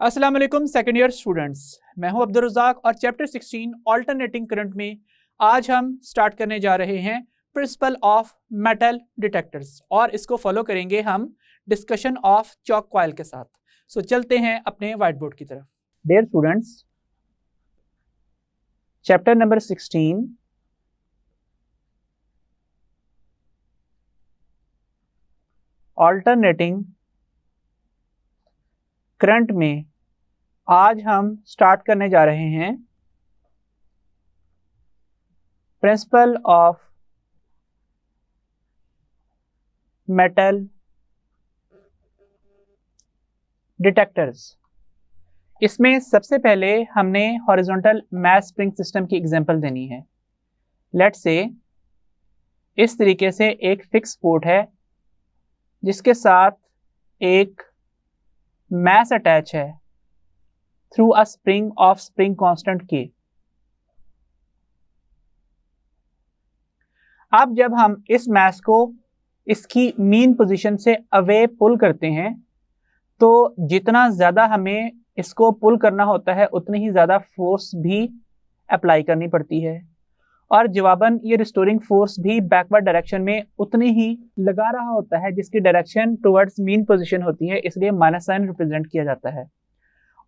अस्सलाम वालेकुम second year students, मैं हूं अब्दुल रज़ाक और चैप्टर 16 ऑल्टरनेटिंग करंट में आज हम स्टार्ट करने जा रहे हैं प्रिंसिपल ऑफ मेटल डिटेक्टर्स और इसको फॉलो करेंगे हम डिस्कशन ऑफ चॉक कॉइल के साथ। सो चलते हैं अपने व्हाइट बोर्ड की तरफ। Dear students, chapter number 16 alternating current में आज हम स्टार्ट करने जा रहे हैं प्रिंसिपल ऑफ मेटल डिटेक्टर्स। इसमें सबसे पहले हमने हॉरिजॉन्टल मैस स्प्रिंग सिस्टम की एग्जांपल देनी है। लेट्स से इस तरीके से एक फिक्स पोर्ट है जिसके साथ एक मैस अटैच है through a spring of spring constant K। अब जब हम इस मैस को इसकी मीन पोजीशन से अवे पुल करते हैं तो जितना ज़्यादा हमें इसको पुल करना होता है उतनी ही ज़्यादा फोर्स भी अप्लाई करनी पड़ती है और जवाबन ये रिस्टोरिंग फोर्स भी बैकवर्ड डायरेक्शन में उतनी ही लगा रहा होता है जिसकी डायरेक्शन टुवर्ड्स मीन पोजीशन होती है, इसलिए माइनस साइन रिप्रेजेंट किया जाता है।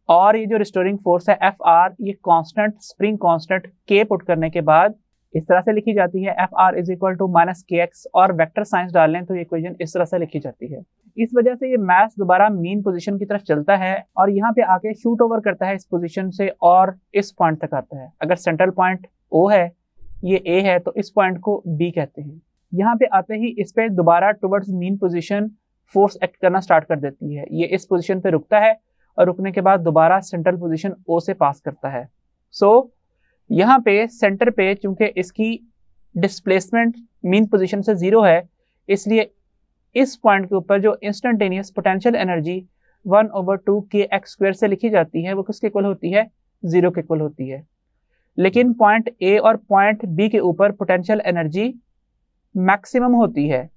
और ये जो रिस्टोरिंग फोर्स है Fr, ये constant spring constant K put करने के बाद इस तरह से लिखी जाती है Fr is equal to minus KX और वेक्टर साइंस डाल लें तो ये इक्वेशन इस तरह से लिखी जाती है। इस वजह से ये मैस दोबारा मीन पोजीशन की तरफ चलता है और यहाँ पे आके शूट ओवर करता है इस पोजीशन से और इस पॉइंट तक आता है। अगर सेंट्रल पॉइंट O है, ये A है, तो इस पॉइंट को B कहते हैं। यहाँ पे आते ही इस पे दोबारा towards mean position force act करना स्टार्ट कर देती है। ये इस पोजीशन पे रुकता है और रुकने के बाद दोबारा सेंट्रल पोजीशन O से पास करता है। सो यहाँ पे सेंटर पे चूंकि इसकी डिस्प्लेसमेंट मीन पोजीशन से 0 है, इसलिए इस पॉइंट के ऊपर जो इंस्टेंटेनियस पोटेंशियल एनर्जी 1/2 kx² से लिखी जाती है वो किसके इक्वल होती है? 0 के इक्वल होती है। लेकिन पॉइंट A और पॉइंट B के ऊपर पोटेंशियल एनर्जी मैक्सिमम होती है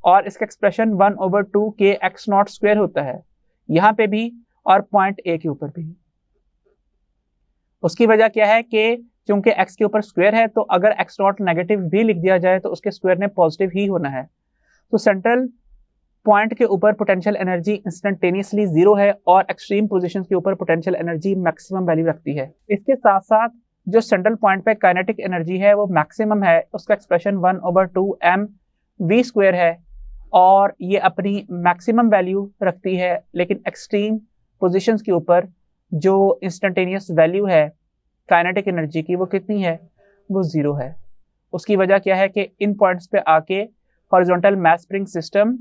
और इसका एक्सप्रेशन 1/2 kx02 होता है, यहाँ पे भी और पॉइंट A के ऊपर भी। उसकी वजह क्या है कि चूंकि x के ऊपर स्क्वायर है तो अगर x0 नेगेटिव भी लिख दिया जाए तो उसके स्क्वायर ने पॉजिटिव ही होना है। तो सेंट्रल पॉइंट के ऊपर पोटेंशियल एनर्जी इंस्टेंटेनियसली 0 है और एक्सट्रीम पोजीशंस के ऊपर पोटेंशियल एनर्जी मैक्सिमम वैल्यू रखती है। इसके साथ साथ जो सेंट्रल पॉइंट पे काइनेटिक एनर्जी है वो मैक्सिमम है, उसका एक्सप्रेशन 1/2 mv² है और ये अपनी मैक्सिमम वैल्यू रखती है। लेकिन एक्सट्रीम पोजीशंस के ऊपर जो इंस्टेंटेनियस वैल्यू है काइनेटिक एनर्जी की वो कितनी है? वो 0 है। उसकी वजह क्या है कि इन पॉइंट्स पे आके हॉरिजॉन्टल मैस स्प्रिंग सिस्टम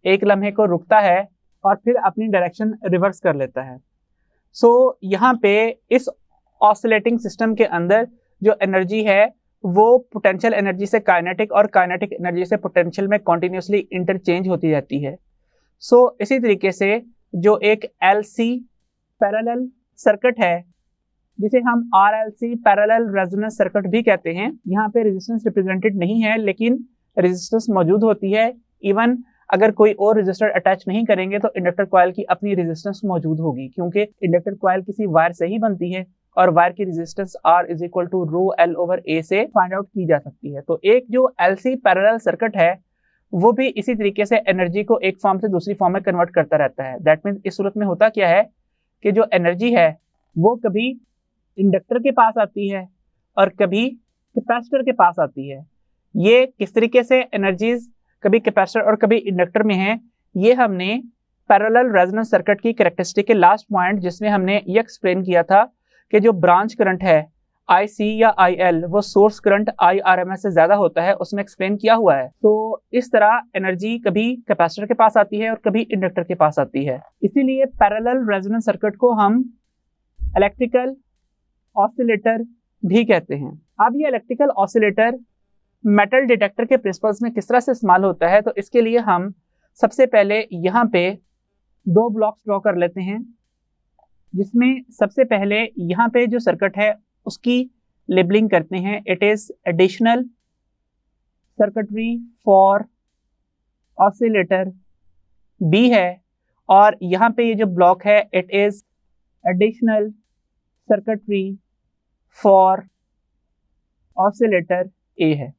एक लम्हे को रुकता है और फिर अपनी डायरेक्शन रिवर्स कर लेता है। सो यहाँ पे इस ऑसिलेटिंग सिस्टम के अंदर जो एनर्जी है वो पोटेंशियल एनर्जी से काइनेटिक और काइनेटिक एनर्जी से पोटेंशियल में कॉन्टिन्यूसली इंटरचेंज होती रहती है। सो इसी तरीके से जो एक LC पैरेलल सर्किट है जिसे हम RLC पैरेलल रेजोनेंस सर्किट भी कहते हैं, यहाँ पे रेजिस्टेंस रिप्रेजेंटेड नहीं है लेकिन रेजिस्टेंस मौजूद होती है। इवन अगर कोई और रेजिस्टर अटैच नहीं करेंगे तो इंडक्टर कॉइल की अपनी रेजिस्टेंस मौजूद होगी क्योंकि इंडक्टर कॉइल किसी वायर से ही बनती है और वायर की resistance R is equal to ρL/A से फाइंड आउट की जा सकती है। तो एक जो LC पैरेलल सर्किट है वो भी इसी तरीके से एनर्जी को एक फॉर्म से दूसरी फॉर्म में कन्वर्ट करता रहता है। दैट मीन्स इस सूरत में होता क्या है कि जो एनर्जी है वो कभी इंडक्टर के पास आती है और कभी कैपेसिटर के पास आती है। ये किस तरीके से एनर्जीज कभी कैपेसिटर और कभी इंडक्टर में है, ये हमने पैरेलल रेजोनेंस सर्किट की कैरेक्टरिस्टिक के लास्ट पॉइंट जिसमें हमने ये एक्सप्लेन किया था कि जो ब्रांच करंट है IC या IL वो सोर्स करंट IRMS से ज्यादा होता है, उसमें एक्सप्लेन किया हुआ है। तो इस तरह एनर्जी कभी कैपेसिटर के पास आती है और कभी इंडक्टर के पास आती है। इसीलिए पैरेलल रेजोनेंस सर्किट को हम इलेक्ट्रिकल ऑसिलेटर भी कहते हैं। अब ये इलेक्ट्रिकल ऑसिलेटर मेटल डिटेक्टर के प्रिंसिपल्स में किस तरह से इस्तेमाल होता है, तो इसके लिए हम सबसे पहले यहाँ पे 2 ब्लॉक्स ड्रॉ कर लेते हैं जिसमें सबसे पहले यहाँ पे जो सर्किट है उसकी लेबलिंग करते हैं। It is additional circuitry for oscillator B है और यहाँ पे ये जो ब्लॉक है it is additional circuitry for oscillator A है।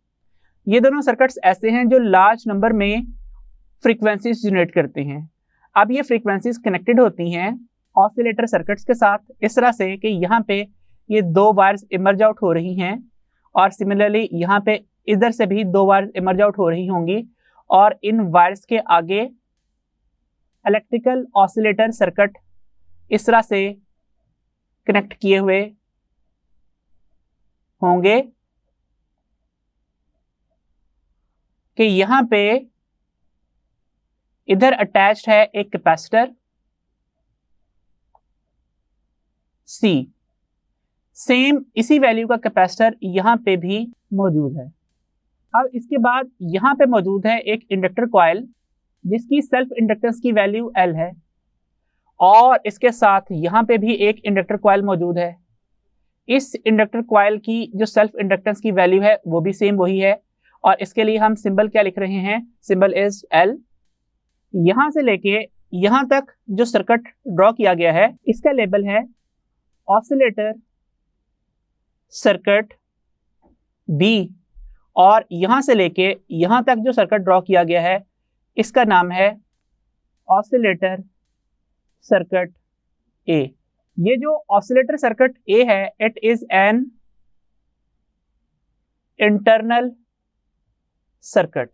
ये दोनों सर्किट्स ऐसे हैं जो लार्ज नंबर में फ्रीक्वेंसीज जनरेट करते हैं। अब ये फ्रीक्वेंसीज कनेक्टेड होती हैं ऑसिलेटर सर्किट्स के साथ इस तरह से कि यहाँ पे ये दो वायर्स इमर्ज आउट हो रही हैं और सिमिलरली यहाँ पे इधर से भी दो वायर्स इमर्ज आउट हो रही होंगी और इन वायर्स के आगे इलेक्ट्रिकल ऑसिलेटर सर्किट इस तरह से कनेक्ट किए हुए होंगे कि यहाँ पे इधर अटैच्ड है एक कैपेसिटर C, सेम इसी वैल्यू का कैपेसिटर यहाँ पे भी मौजूद है। अब इसके बाद यहाँ पे मौजूद है एक इंडक्टर कॉइल जिसकी सेल्फ इंडक्टेंस की वैल्यू L है और इसके साथ यहाँ पे भी एक इंडक्टर कॉइल मौजूद है। इस इंडक्टर कॉइल की जो सेल्फ इंडक्टेंस की वैल्यू है वो भी सेम वही है और इसके लिए हम सिंबल क्या लिख रहे हैं, सिंबल इज L। यहां से लेके यहां तक जो सर्किट ड्रॉ किया गया है इसका लेबल है ऑसिलेटर सर्किट B और यहां से लेके यहां तक जो सर्किट ड्रॉ किया गया है इसका नाम है ऑसिलेटर सर्किट A। ये जो ऑसिलेटर सर्किट A है it is an internal circuit,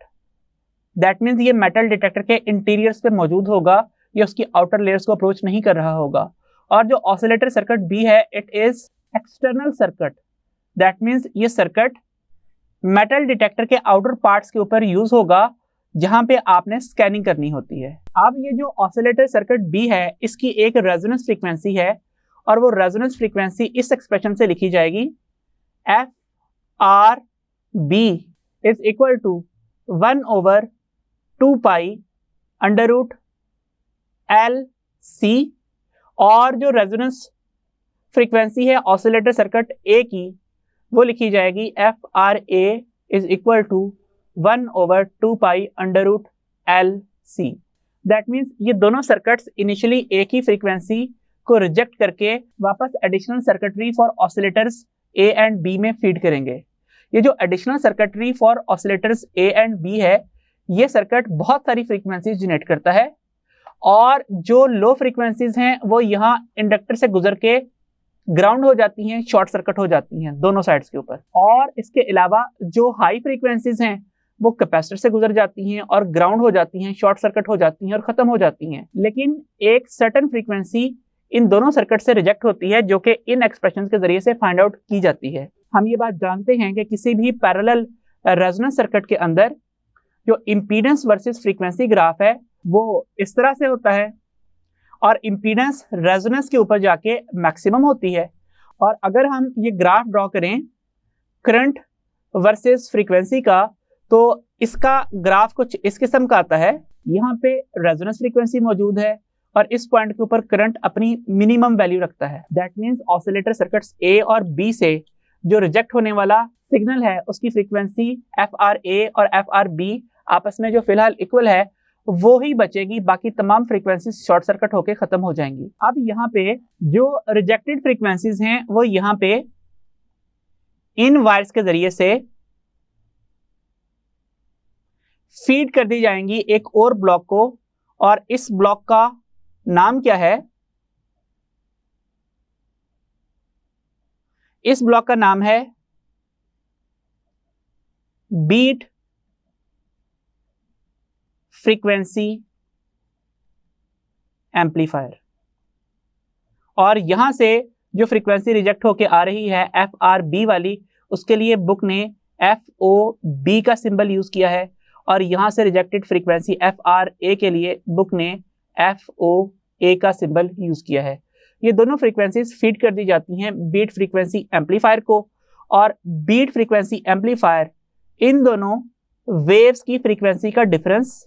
that means ये मेटल डिटेक्टर के इंटीरियर्स पे मौजूद होगा, ये उसकी आउटर लेयर्स को अप्रोच नहीं कर रहा होगा। और जो ऑसिलेटर सर्किट B है it is external circuit, that means ये सर्किट मेटल डिटेक्टर के आउटर पार्ट्स के ऊपर यूज होगा जहां पे आपने स्कैनिंग करनी होती है। अब ये जो ऑसिलेटर सर्किट B है इसकी एक रेजोनेंस फ्रीक्वेंसी है और वो रेजोनेंस फ्रीक्वेंसी इस एक्सप्रेशन से लिखी जाएगी FRB is equal to 1/2 pi √LC और जो रेजोनेंस फ्रीक्वेंसी है ऑसिलेटर सर्किट A की वो लिखी जाएगी FRA is equal to 1/2 pi √LC। That means ये दोनों सर्किट्स इनिशियली एक ही फ्रीक्वेंसी को रिजेक्ट करके वापस additional circuitry for oscillators A and B में फीड करेंगे। ये जो additional circuitry for oscillators A and B है ये सर्किट बहुत सारी फ्रीक्वेंसीज जनरेट करता है और जो लो फ्रीक्वेंसीज हैं वो यहाँ इंडक्टर से गुजर के ग्राउंड हो जाती हैं, शॉर्ट सर्किट हो जाती हैं दोनों साइड्स के ऊपर। और इसके अलावा जो हाई फ्रीक्वेंसीज हैं वो कैपेसिटर से गुजर जाती हैं और ग्राउंड हो जाती हैं, शॉर्ट सर्किट हो जाती हैं और खत्म हो जाती हैं। लेकिन एक सर्टेन फ्रीक्वेंसी इन दोनों सर्किट से रिजेक्ट होती है जो कि इन एक्सप्रेशन के जरिए से फाइंड आउट की जाती है। हम ये बात जानते हैं कि किसी भी पैरेलल रेजोनेंस सर्किट के अंदर जो इंपीडेंस वर्सेस फ्रीक्वेंसी ग्राफ है वो इस तरह से होता है और इंपीडेंस रेजोनेंस के ऊपर जाके मैक्सिमम होती है। और अगर हम ये ग्राफ ड्रॉ करें करंट वर्सेस फ्रीक्वेंसी का तो इसका ग्राफ कुछ इस किस्म का आता है। यहाँ पे रेजोनेंस फ्रीक्वेंसी मौजूद है और इस पॉइंट के ऊपर करंट अपनी मिनिमम वैल्यू रखता है। That means oscillator circuits A और B से जो रिजेक्ट होने वाला सिग्नल है उसकी फ्रीक्वेंसी FRA और FRB आपस में जो फिलहाल इक्वल है वो ही बचेगी, बाकी तमाम फ्रीक्वेंसीज शॉर्ट सर्किट होके खत्म हो जाएंगी। अब यहाँ पे जो रिजेक्टेड फ्रीक्वेंसीज हैं वो यहाँ पे इन वायर्स के जरिए से फीड कर दी जाएंगी एक और ब्लॉक को और इस ब्लॉक का नाम क्या है, इस ब्लॉक का नाम है बीट फ्रीक्वेंसी एम्पलीफायर। और यहां से जो फ्रीक्वेंसी रिजेक्ट होके आ रही है FRB वाली उसके लिए बुक ने FOB का सिंबल यूज किया है और यहां से रिजेक्टेड फ्रीक्वेंसी FRA के लिए बुक ने FOA का सिंबल यूज किया है। ये दोनों फ्रीक्वेंसीज फीड कर दी जाती हैं बीट फ्रीक्वेंसी एम्पलीफायर को और बीट फ्रीक्वेंसी एम्पलीफायर इन दोनों वेव्स की फ्रीक्वेंसी का डिफरेंस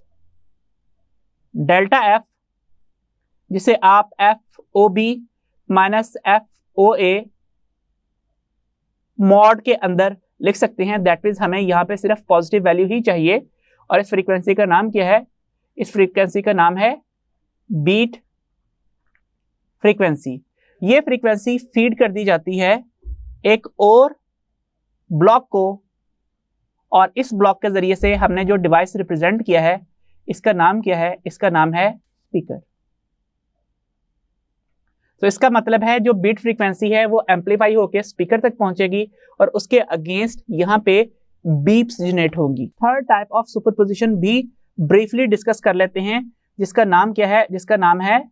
डेल्टा F जिसे आप FOB माइनस FOA मॉड के अंदर लिख सकते हैं। दैट मीन्स हमें यहाँ पे सिर्फ पॉजिटिव वैल्यू ही चाहिए और इस फ्रीक्वेंसी का नाम क्या है, इस फ्रीक्वेंसी का नाम है बीट फ्रीक्वेंसी। ये फ्रीक्वेंसी फीड कर दी जाती है एक और ब्लॉक को, और इस ब्लॉक के जरिए से हमने जो डिवाइस रिप्रेजेंट किया है इसका नाम क्या है? इसका नाम है स्पीकर। तो इसका मतलब है जो बीट फ्रीक्वेंसी है वो एम्पलीफाई होकर स्पीकर तक पहुंचेगी और उसके अगेंस्ट यहां पे बीप्स जनरेट होंगी। थर्ड टाइप ऑफ सुपरपोजिशन भी ब्रीफली डिस्कस कर लेते हैं, जिसका नाम क्या है? जिसका नाम है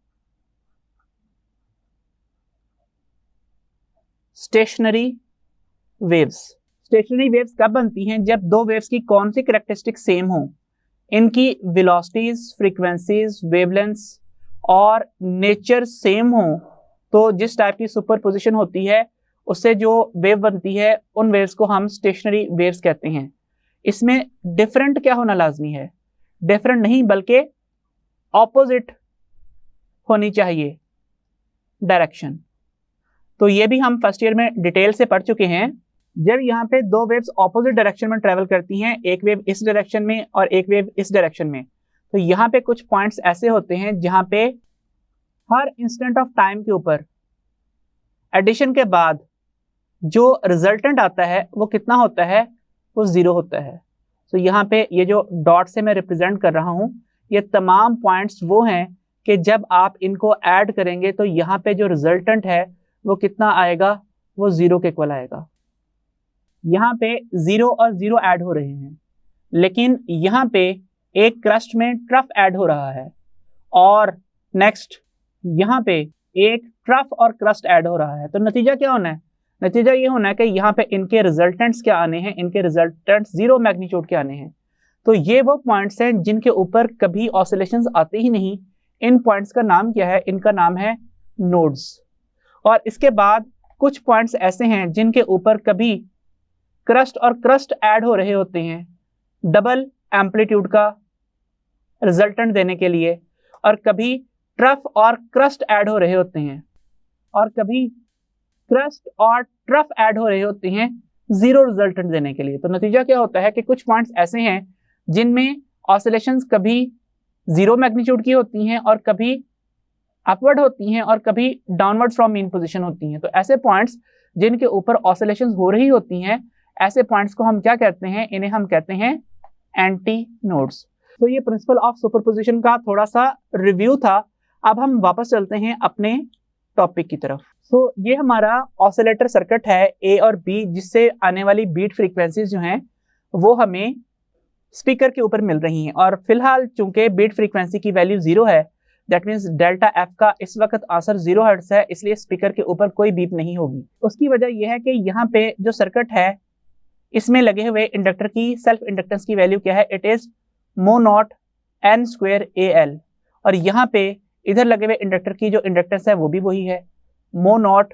स्टेशनरी वेव्स। स्टेशनरी वेव्स कब बनती हैं? जब दो वेव्स की कौन सी कैरेक्टरिस्टिक सेम हो, इनकी वेलोसिटीज, फ्रीक्वेंसीज, वेवलेंथ्स और नेचर सेम हो, तो जिस टाइप की सुपरपोजिशन होती है उससे जो वेव बनती है उन वेव्स को हम स्टेशनरी वेव्स कहते हैं। इसमें डिफरेंट क्या होना लाजमी है? डिफरेंट नहीं बल्कि ऑपोजिट होनी चाहिए डायरेक्शन। तो ये भी हम फर्स्ट ईयर में डिटेल से पढ़ चुके हैं। जब यहाँ पे दो वेव्स ऑपोजिट डायरेक्शन में ट्रेवल करती हैं, एक वेव इस डायरेक्शन में और एक वेव इस डायरेक्शन में, तो यहाँ पे कुछ पॉइंट्स ऐसे होते हैं जहाँ पे हर इंस्टेंट ऑफ टाइम के ऊपर एडिशन के बाद जो रिजल्टेंट आता है वो कितना होता है? वो 0 होता है। तो यहाँ पे ये जो डॉट से मैं रिप्रेजेंट कर रहा हूँ, ये तमाम पॉइंट्स वो हैं कि जब आप इनको ऐड करेंगे तो यहाँ पे जो रिजल्टेंट है वो कितना आएगा? वो 0 के इक्वल आएगा। यहाँ पे 0 और 0 ऐड हो रहे हैं, लेकिन यहाँ पे एक क्रस्ट में ट्रफ ऐड हो रहा है, और नेक्स्ट यहाँ पे एक ट्रफ और क्रस्ट ऐड हो रहा है। तो नतीजा क्या होना है? नतीजा ये होना है कि यहाँ पे इनके रिजल्टेंट्स क्या आने हैं? इनके रिजल्टेंट्स 0 मैग्नीट्यूड के आने हैं। तो ये वो पॉइंट्स हैं जिनके ऊपर कभी ऑसिलेशंस आते ही नहीं। इन पॉइंट्स का नाम क्या है? इनका नाम है नोड्स। और इसके बाद कुछ पॉइंट्स ऐसे हैं जिनके ऊपर कभी क्रस्ट और क्रस्ट ऐड हो रहे होते हैं डबल एम्पलीट्यूड का रिजल्टेंट देने के लिए, और कभी ट्रफ और क्रस्ट ऐड हो रहे होते हैं, और कभी क्रस्ट और ट्रफ ऐड हो रहे होते हैं 0 रिजल्टेंट देने के लिए। तो नतीजा क्या होता है कि कुछ पॉइंट्स ऐसे हैं जिनमें ऑसिलेशंस कभी 0 मैग्नीट्यूड की होती हैं और कभी अपवर्ड होती हैं और कभी डाउनवर्ड फ्रॉम मीन पोजीशन होती हैं। तो ऐसे पॉइंट्स जिनके ऊपर ऑसिलेशंस हो रही होती हैं, ऐसे पॉइंट्स को हम क्या कहते हैं? इन्हें हम कहते हैं एंटी नोड्स। तो ये प्रिंसिपल ऑफ सुपरपोजिशन का थोड़ा सा रिव्यू था। अब हम वापस चलते हैं अपने टॉपिक की तरफ। तो ये हमारा ऑसिलेटर सर्किट है ए और बी, जिससे आने वाली बीट फ्रीक्वेंसीज जो हैं वो हमें स्पीकर के ऊपर मिल रही हैं। और फिलहाल चूंकि बीट फ्रीक्वेंसी की वैल्यू 0 है, दैट मीन्स डेल्टा एफ का इस वक्त आंसर 0 हर्ट्ज है, इसलिए स्पीकर के ऊपर कोई बीप नहीं होगी। उसकी वजह यह है कि यहाँ पे जो सर्किट है इसमें लगे हुए इंडक्टर की सेल्फ इंडक्टेंस की वैल्यू क्या है? इट इज मो not an square A L, और यहाँ पे इधर लगे हुए इंडक्टर की जो इंडक्टेंस है वो भी वही है, मो not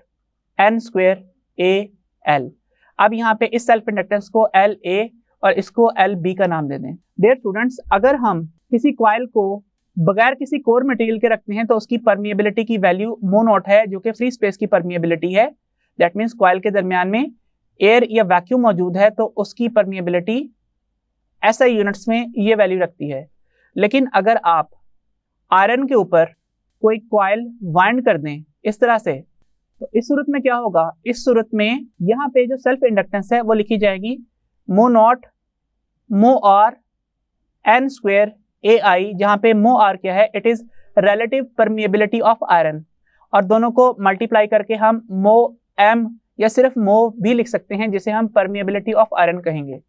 an square A L. अब यहाँ पे इस सेल्फ इंडक्टेंस को एल ए और इसको एल बी का नाम दे दें। डियर स्टूडेंट्स, अगर हम किसी कॉइल को बगैर किसी कोर मटेरियल के रखते हैं तो उसकी परमिएबिलिटी की वैल्यू मो नॉट है, जो कि फ्री स्पेस की परमिएबिलिटी है। दैट मीन्स कॉइल के दरमियान में एयर या वैक्यूम मौजूद है तो उसकी परमिएबिलिटी ऐसा यूनिट्स में ये वैल्यू रखती है। लेकिन अगर आप आयरन के ऊपर कोई कॉइल वाइंड कर दें इस तरह से, तो इस सूरत में क्या होगा? इस सूरत में यहाँ पे जो सेल्फ इंडक्टेंस है वो लिखी जाएगी मो नॉट मो आर एन स्क्वायर ए आई, जहाँ पे मो आर क्या है? It is relative permeability of iron, और दोनों को मल्टीप्लाई करके हम मो एम या सिर्फ मो भी लिख सकते हैं, जिसे हम परमिएबिलिटी ऑफ आयरन कहेंगे।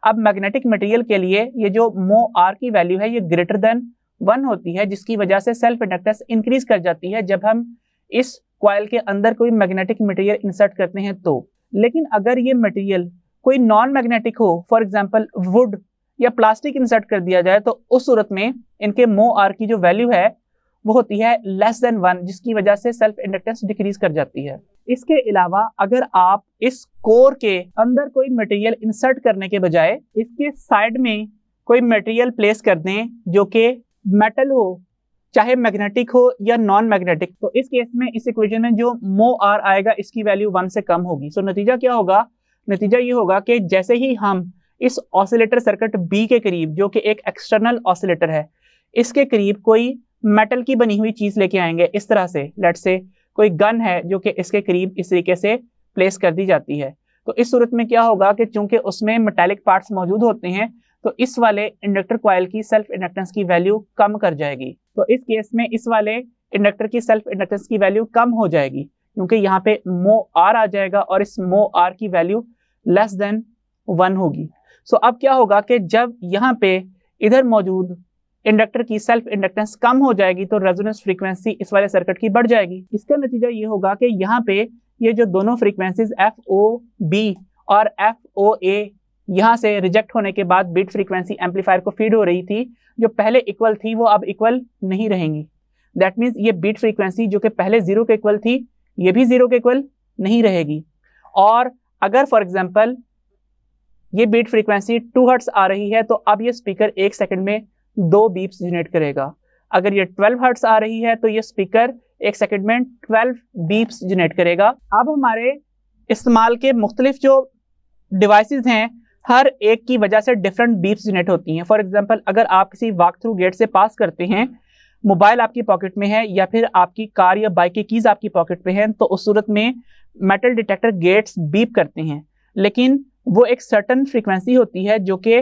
अब मैग्नेटिक मटेरियल के लिए ये जो मो आर की वैल्यू है ये ग्रेटर देन 1 होती है, जिसकी वजह से सेल्फ इंडक्टेंस इंक्रीज कर जाती है जब हम इस कॉइल के अंदर कोई मैग्नेटिक मटेरियल इंसर्ट करते हैं तो। लेकिन अगर ये मटेरियल कोई नॉन मैग्नेटिक हो, फॉर एग्जांपल वुड या प्लास्टिक इंसर्ट कर दिया जाए, तो उस सूरत में इनके मो आर की जो वैल्यू है वो होती है लेस देन 1, जिसकी वजह से सेल्फ इंडक्टेंस डिक्रीज कर जाती है। इसके अलावा अगर आप इस कोर के अंदर कोई मटेरियल इंसर्ट करने के बजाय इसके साइड में कोई मटेरियल प्लेस कर दें जो कि मेटल हो, चाहे मैग्नेटिक हो या नॉन मैग्नेटिक, तो इस केस में इस इक्वेशन में जो मो आर आएगा इसकी वैल्यू 1 से कम होगी। सो नतीजा क्या होगा? नतीजा ये होगा कि जैसे ही हम इस ऑसिलेटर सर्किट बी के करीब, जो कि एक एक्सटर्नल ऑसिलेटर है, इसके करीब कोई मेटल की बनी हुई चीज लेके आएंगे इस तरह से, लेट्स से कोई गन है जो कि इसके करीब इस तरीके से प्लेस कर दी जाती है, तो इस सूरत में क्या होगा कि चूंकि उसमें मेटालिक पार्ट्स मौजूद होते हैं तो इस वाले इंडक्टर कॉइल की सेल्फ इंडक्टेंस की वैल्यू कम कर जाएगी। तो इस केस में इस वाले इंडक्टर की सेल्फ इंडक्टेंस की वैल्यू कम हो जाएगी क्योंकि यहाँ पे मो आर आ जाएगा और इस मो आर की वैल्यू लेस देन 1 होगी। सो अब क्या होगा कि जब यहाँ पे इधर मौजूद इंडक्टर की सेल्फ इंडक्टेंस कम हो जाएगी तो रेजोनेंस फ्रीक्वेंसी इस वाले सर्किट की बढ़ जाएगी। इसका नतीजा ये होगा कि यहाँ पे ये जो दोनों फ्रीक्वेंसीज FOB और FOA यहाँ से रिजेक्ट होने के बाद बीट फ्रीक्वेंसी एम्पलीफायर को फीड हो रही थी, जो पहले इक्वल थी वो अब इक्वल नहीं रहेंगी। दैट मीन्स ये बीट फ्रीक्वेंसी जो कि पहले 0 के इक्वल थी ये भी 0 के इक्वल नहीं रहेगी। और अगर फॉर एग्जांपल ये बीट फ्रीक्वेंसी 2 हर्ट्ज आ रही है तो अब ये स्पीकर 1 सेकंड में 2 बीप्स जनरेट करेगा। अगर ये 12 हर्ट्ज आ रही है तो ये स्पीकर 1 सेकंड में 12 बीप्स जनरेट करेगा। अब हमारे इस्तेमाल के मुख्तलिफ जो डिवाइसेस हैं हर एक की वजह से डिफरेंट बीप्स जनरेट होती हैं। फॉर एग्जांपल अगर आप किसी वॉक थ्रू गेट से पास करते हैं, मोबाइल आपकी पॉकेट में है या फिर आपकी कार या बाइक की कीज आपकी पॉकेट में है, तो उस सूरत में मेटल डिटेक्टर गेट्स बीप करते हैं, लेकिन वो एक सर्टेन फ्रीक्वेंसी होती है जो कि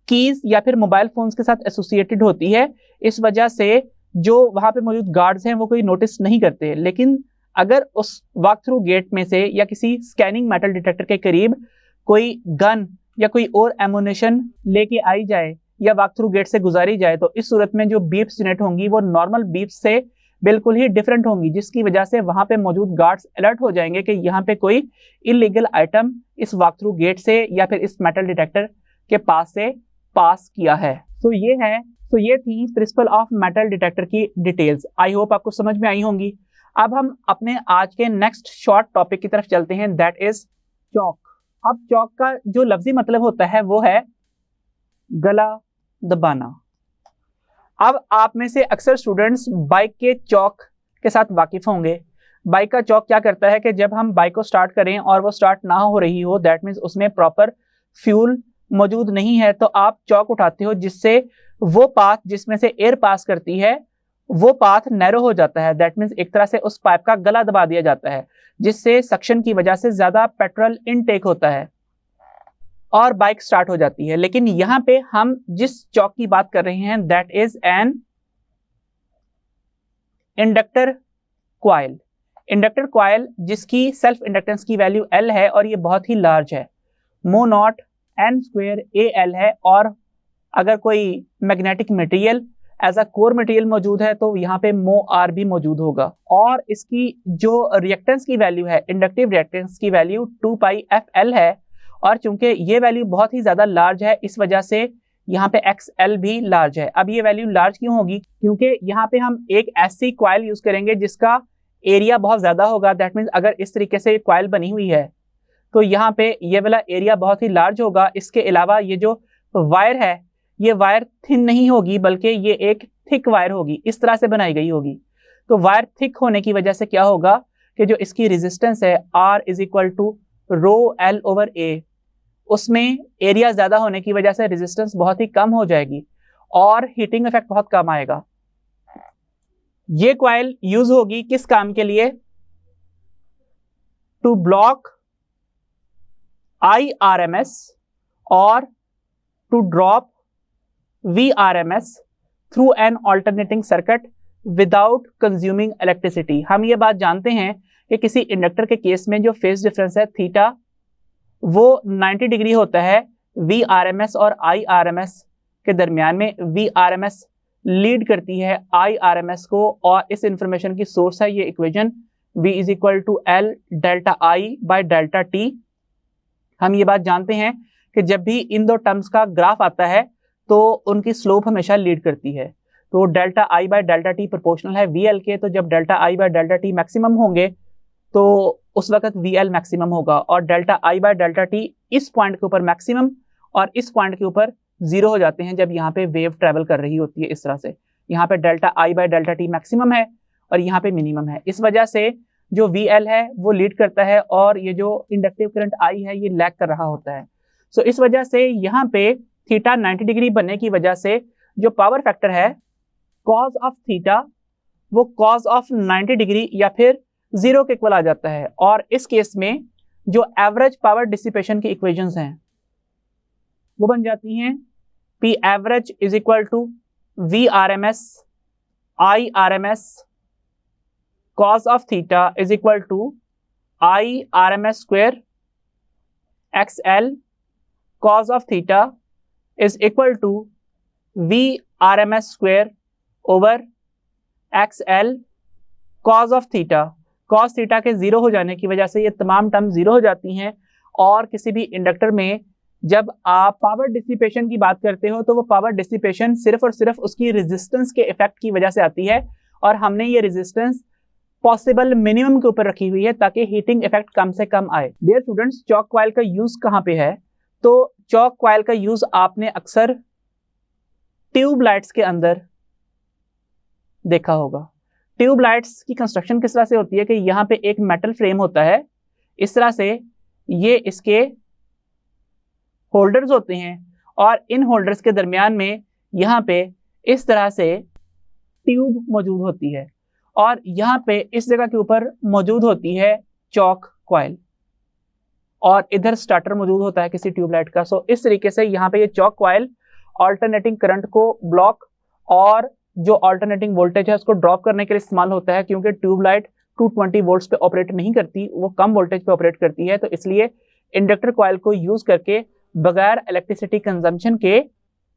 कीज या फिर मोबाइल फोन्स के साथ एसोसिएटेड होती है। इस वजह से जो वहां पे मौजूद गार्ड्स हैं वो कोई नोटिस नहीं करते। लेकिन अगर उस वॉक थ्रू गेट में से या किसी स्कैनिंग मेटल डिटेक्टर के करीब कोई गन या कोई और एमुनेशन लेके आई जाए या वॉक थ्रू गेट से गुजारी जाए तो इस सूरत में जो बीप्स जनरेट होंगी वो नॉर्मल बीप्स से बिल्कुल ही डिफरेंट होंगी, जिसकी वजह से वहां पे मौजूद गार्ड्स अलर्ट हो जाएंगे कि यहाँ पे कोई इलीगल आइटम इस वॉक थ्रू गेट से या फिर इस मेटल डिटेक्टर के पास से पास किया है। तो ये थी प्रिंसिपल ऑफ मेटल डिटेक्टर की डिटेल्स। आई होप आपको समझ में आई होंगी। अब हम अपने आज के नेक्स्ट शॉर्ट टॉपिक की तरफ चलते हैं, दैट इज चॉक। अब चॉक का जो लफ्जी मतलब होता है वो है गला दबाना। अब आप में से अक्सर स्टूडेंट्स बाइक के चॉक के साथ वाकिफ होंगे। बाइक का चॉक क्या करता है कि जब हम बाइक को स्टार्ट करें और वो स्टार्ट ना हो रही हो, दैट मीन्स उसमें प्रॉपर फ्यूल मौजूद नहीं है, तो आप चॉक उठाते हो जिससे वो पाथ जिसमें से एयर पास करती है वो पाथ नैरो हो जाता है। दैट मीन्स एक तरह से उस पाइप का गला दबा दिया जाता है, जिससे सक्शन की वजह से ज्यादा पेट्रोल इनटेक होता है और बाइक स्टार्ट हो जाती है। लेकिन यहां पे हम जिस चॉक की बात कर रहे हैं that is an inductor coil. Inductor coil जिसकी सेल्फ इंडक्टेंस की वैल्यू L है और ये बहुत ही लार्ज है, मो नॉट N² AL है। और अगर कोई magnetic material as a core material मौजूद है तो यहाँ पे मो आर भी मौजूद होगा। और इसकी जो रिएक्टेंस की वैल्यू है, इंडक्टिव रिएक्टेंस की वैल्यू 2πfL है। और चूंकि ये वैल्यू बहुत ही ज्यादा लार्ज है इस वजह से यहाँ पे XL भी लार्ज है। अब ये वैल्यू लार्ज क्यों होगी? क्योंकि यहाँ पे हम एक ऐसी कॉइल यूज करेंगे जिसका एरिया बहुत ज्यादा होगा। दैट मीन्स अगर इस तरीके से कॉइल बनी हुई है तो यहाँ पे ये वाला एरिया बहुत ही लार्ज होगा। इसके अलावा ये जो वायर है ये वायर थिन नहीं होगी बल्कि ये एक थिक वायर होगी, इस तरह से बनाई गई होगी। तो वायर थिक होने की वजह से क्या होगा कि जो इसकी रेजिस्टेंस है R = ρL/A, उसमें एरिया ज्यादा होने की वजह से रेजिस्टेंस बहुत ही कम हो जाएगी और हीटिंग इफेक्ट बहुत कम आएगा। ये कॉइल यूज होगी किस काम के लिए? टू ब्लॉक IRMS और to drop VRMS through an alternating circuit without consuming electricity. हम ये बात जानते हैं कि किसी इंडक्टर के केस में जो फेज डिफरेंस है थीटा वो 90 डिग्री होता है VRMS और IRMS के दरमियान में। VRMS लीड करती है IRMS को और इस इंफॉर्मेशन की सोर्स है ये इक्वेशन V = L ΔI/ΔT। हम ये बात जानते हैं कि जब भी इन दो टर्म्स का ग्राफ आता है तो उनकी स्लोप हमेशा लीड करती है। तो ΔI/ΔT प्रोपोर्शनल है VL के, तो जब ΔI/ΔT मैक्सिमम होंगे तो उस वक्त VL मैक्सिमम होगा और ΔI/ΔT इस पॉइंट के ऊपर मैक्सिमम और इस पॉइंट के ऊपर 0 हो जाते हैं जब यहाँ पे वेव ट्रेवल कर रही होती है। इस तरह से यहाँ पे ΔI/ΔT मैक्सिमम है और यहाँ पे मिनिमम है। इस वजह से जो VL है वो लीड करता है और ये जो इंडक्टिव करंट I है ये लैग कर रहा होता है। सो इस वजह से यहाँ पे थीटा 90 डिग्री बनने की वजह से जो पावर फैक्टर है कॉज ऑफ थीटा वो कॉज ऑफ 90 डिग्री या फिर 0 के इक्वल आ जाता है। और इस केस में जो एवरेज पावर डिसिपेशन की इक्वेशंस हैं वो बन जाती हैं P average is equal to V RMS I RMS cos of theta is equal to I RMS square XL cos of theta is equal to V RMS square over XL cos of theta। cos theta के zero हो जाने की वजह से ये तमाम term zero हो जाती हैं। और किसी भी इंडक्टर में जब आप पावर डिसिपेशन की बात करते हो तो वो पावर डिसिपेशन सिर्फ और सिर्फ उसकी रेजिस्टेंस के इफेक्ट की वजह से आती है, और हमने ये रेजिस्टेंस पॉसिबल मिनिमम के ऊपर रखी हुई है ताकि हीटिंग इफेक्ट कम से कम आए। डियर स्टूडेंट्स, चॉक कॉइल का यूज कहाँ पे है? तो चॉक कॉइल का यूज आपने अक्सर ट्यूब लाइट्स के अंदर देखा होगा। ट्यूब लाइट्स की कंस्ट्रक्शन किस तरह से होती है कि यहाँ पे एक मेटल फ्रेम होता है, इस तरह से ये इसके होल्डर्स होते हैं, और इन होल्डर्स के दरमियान में यहाँ पे इस तरह से ट्यूब मौजूद होती है, और यहाँ पे इस जगह के ऊपर मौजूद होती है चॉक कॉइल, और इधर स्टार्टर मौजूद होता है किसी ट्यूबलाइट का। सो इस तरीके से यहाँ पे ये चॉक कॉइल ऑल्टरनेटिंग करंट को ब्लॉक और जो ऑल्टरनेटिंग वोल्टेज है उसको ड्रॉप करने के लिए इस्तेमाल होता है, क्योंकि ट्यूबलाइट 220 वोल्ट्स पे ऑपरेट नहीं करती, वो कम वोल्टेज पे ऑपरेट करती है। तो इसलिए इंडक्टर कॉइल को यूज करके बगैर इलेक्ट्रिसिटी कंजम्पशन के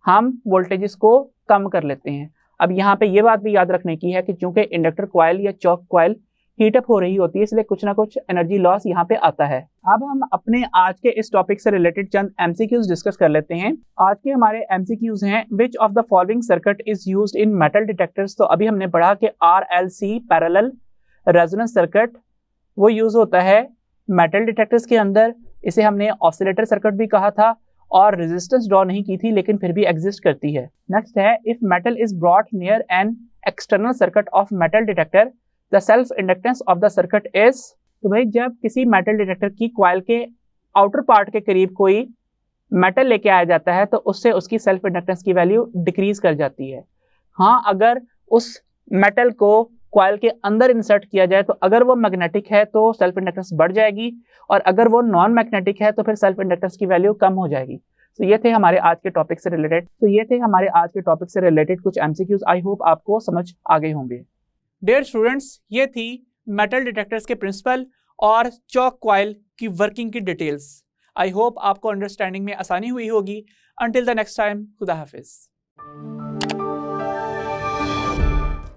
हम वोल्टेजेस को कम कर लेते हैं। अब यहाँ पे ये बात भी याद रखने की है कि चूंकि इंडक्टर कॉइल या चॉक कॉइल हीटअप हो रही होती है, इसलिए कुछ ना कुछ एनर्जी लॉस यहाँ पे आता है। अब हम अपने आज के इस टॉपिक से रिलेटेड चंद एमसीक्यूज डिस्कस कर लेते हैं। आज के हमारे एमसीक्यूज हैं, which of the following circuit is used in metal detectors. तो अभी हमने पढ़ा कि RLC पैरेलल रेजोनेंस सर्किट वो यूज होता है मेटल डिटेक्टर्स के अंदर। इसे हमने ऑसिलेटर सर्किट भी कहा था, और रेजिस्टेंस ड्रॉ नहीं की थी लेकिन फिर भी एग्जिस्ट करती है। नेक्स्ट है, if metal is brought near an external circuit of metal detector the self inductance of the circuit is. तो भाई जब किसी मेटल डिटेक्टर की कॉइल के आउटर पार्ट के करीब कोई मेटल लेके आया जाता है तो उससे उसकी सेल्फ इंडक्टेंस की वैल्यू डिक्रीज कर जाती है। हाँ, अगर उस मेटल को कॉइल के अंदर इंसर्ट किया जाए तो अगर वो मैग्नेटिक है तो सेल्फ इंडक्टेंस बढ़ जाएगी, और अगर वो नॉन मैग्नेटिक है तो फिर सेल्फ इंडक्टेंस की वैल्यू कम हो जाएगी। तो ये थे हमारे आज के टॉपिक से रिलेटेड कुछ एमसीक्यूज। आई होप आपको समझ आ गए होंगे। डियर स्टूडेंट्स, ये थी मेटल डिटेक्टर्स के प्रिंसिपल और चॉक कॉइल की वर्किंग की डिटेल्स। आई होप आपको अंडरस्टैंडिंग में आसानी हुई होगी। अंटिल द नेक्स्ट टाइम, खुदा हाफिज।